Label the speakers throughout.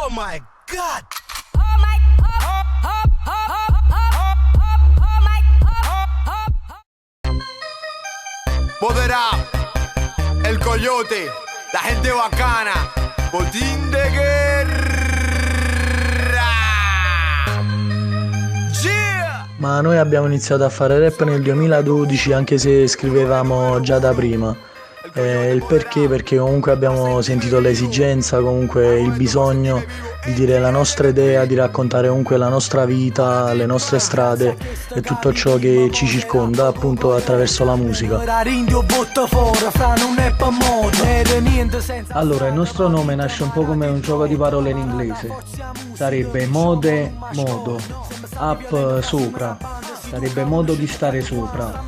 Speaker 1: Oh my God. Modera, el coyote, la gente bacana, botín de guerra. Yeah.
Speaker 2: Ma noi abbiamo iniziato a fare rap nel 2012, anche se scrivevamo già da prima. Il perché? Perché comunque abbiamo sentito l'esigenza, comunque il bisogno di dire la nostra idea, di raccontare comunque la nostra vita, le nostre strade e tutto ciò che ci circonda appunto attraverso la musica. Allora, il nostro nome nasce un po' come un gioco di parole in inglese. Sarebbe mode, modo, up, sopra. Sarebbe modo di stare sopra.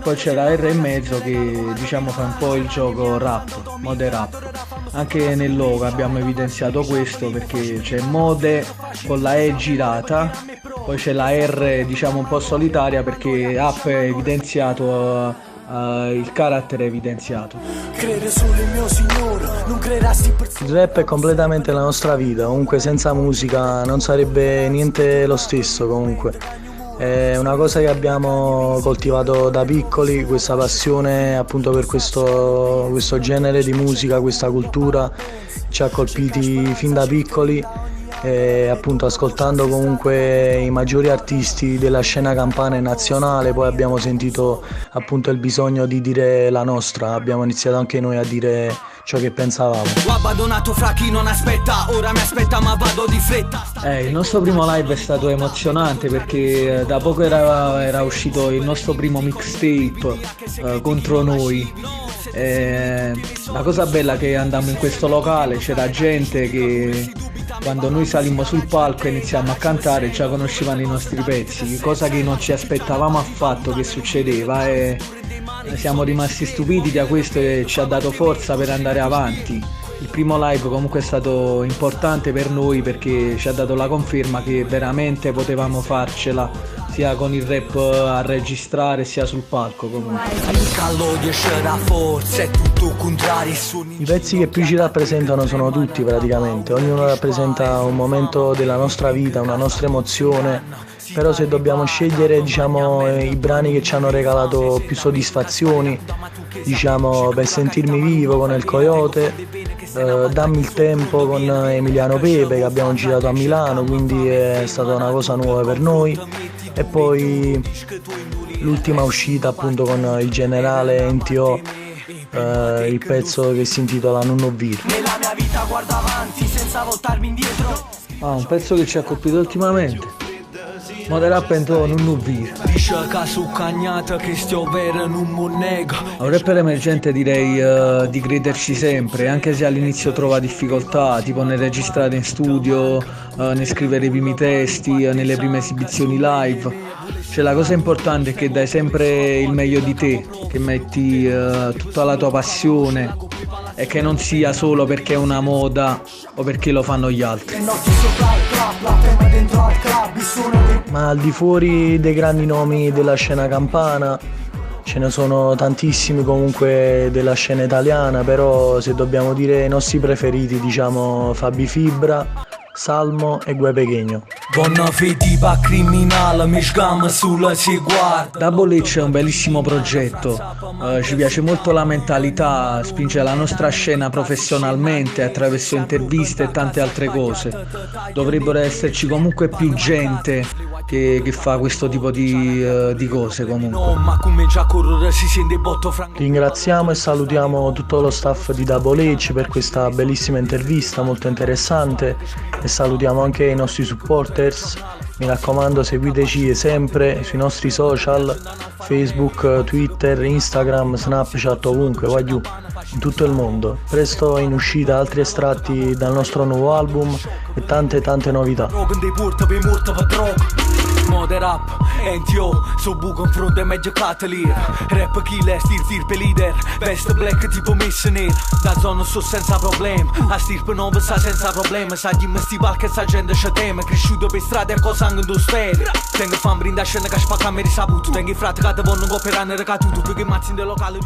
Speaker 2: Poi c'è la R in mezzo che diciamo fa un po' il gioco rap, mode rap. Anche nel logo abbiamo evidenziato questo perché c'è mode con la E girata, poi c'è la R diciamo un po' solitaria perché up è evidenziato, il carattere è evidenziato. Il rap è completamente la nostra vita, comunque senza musica non sarebbe niente lo stesso comunque. È una cosa che abbiamo coltivato da piccoli, questa passione appunto per questo genere di musica, questa cultura ci ha colpiti fin da piccoli e appunto ascoltando comunque i maggiori artisti della scena campana e nazionale poi abbiamo sentito appunto il bisogno di dire la nostra, abbiamo iniziato anche noi a dire ciò che pensavamo.
Speaker 3: Ho abbandonato fra chi non aspetta, ora mi aspetta ma vado di fretta.
Speaker 2: Il nostro primo live è stato emozionante perché da poco era uscito il nostro primo mixtape contro noi. La cosa bella è che andammo in questo locale, c'era gente che quando noi salimmo sul palco e iniziamo a cantare già conoscevano i nostri pezzi, cosa che non ci aspettavamo affatto che succedeva e siamo rimasti stupiti da questo e ci ha dato forza per andare avanti. Il primo live comunque è stato importante per noi perché ci ha dato la conferma che veramente potevamo farcela sia con il rap a registrare sia sul palco comunque. I pezzi che più ci rappresentano sono tutti praticamente, ognuno rappresenta un momento della nostra vita, una nostra emozione. Però se dobbiamo scegliere diciamo i brani che ci hanno regalato più soddisfazioni, diciamo per sentirmi vivo con il Coyote, Dammi il tempo con Emiliano Pepe che abbiamo girato a Milano, quindi è stata una cosa nuova per noi, e poi l'ultima uscita appunto con il generale NTO, il pezzo che si intitola Non ho vir. Un pezzo che ci ha colpito ultimamente. Modera appunto Non ho vir. A un rapper emergente direi di crederci sempre, anche se all'inizio trova difficoltà, tipo nel registrare in studio, nel scrivere i primi testi, nelle prime esibizioni live. Cioè la cosa importante è che dai sempre il meglio di te, che metti tutta la tua passione e che non sia solo perché è una moda o perché lo fanno gli altri. Ma al di fuori dei grandi nomi della scena campana ce ne sono tantissimi comunque della scena italiana, però se dobbiamo dire i nostri preferiti diciamo Fabi Fibra, Salmo e Gue Pechegno. Double H è un bellissimo progetto, ci piace molto la mentalità, spinge la nostra scena professionalmente attraverso interviste e tante altre cose. Dovrebbero esserci comunque più gente che fa questo tipo di cose comunque. Ringraziamo e salutiamo tutto lo staff di Double H per questa bellissima intervista molto interessante e salutiamo anche i nostri supporters. Mi raccomando, seguiteci sempre sui nostri social, Facebook, Twitter, Instagram, Snapchat, ovunque, vai giù, in tutto il mondo. Presto in uscita altri estratti dal nostro nuovo album e tante novità.
Speaker 3: Mode rap, NTO, so buco in fronte meglio Catalir. Rap killer, stirpe leader, veste black tipo missionaire. Da zona so senza problem, a stirpe non sa senza problema. Sa chi mi stival che sa gente c'è tema. Cresciuto per strada e cosa anche in sfere. Tengo fan brinda scena che spacca me risaputo. Tengo i frati che te vanno cooperare nel caduto. Perché mazzi in del locale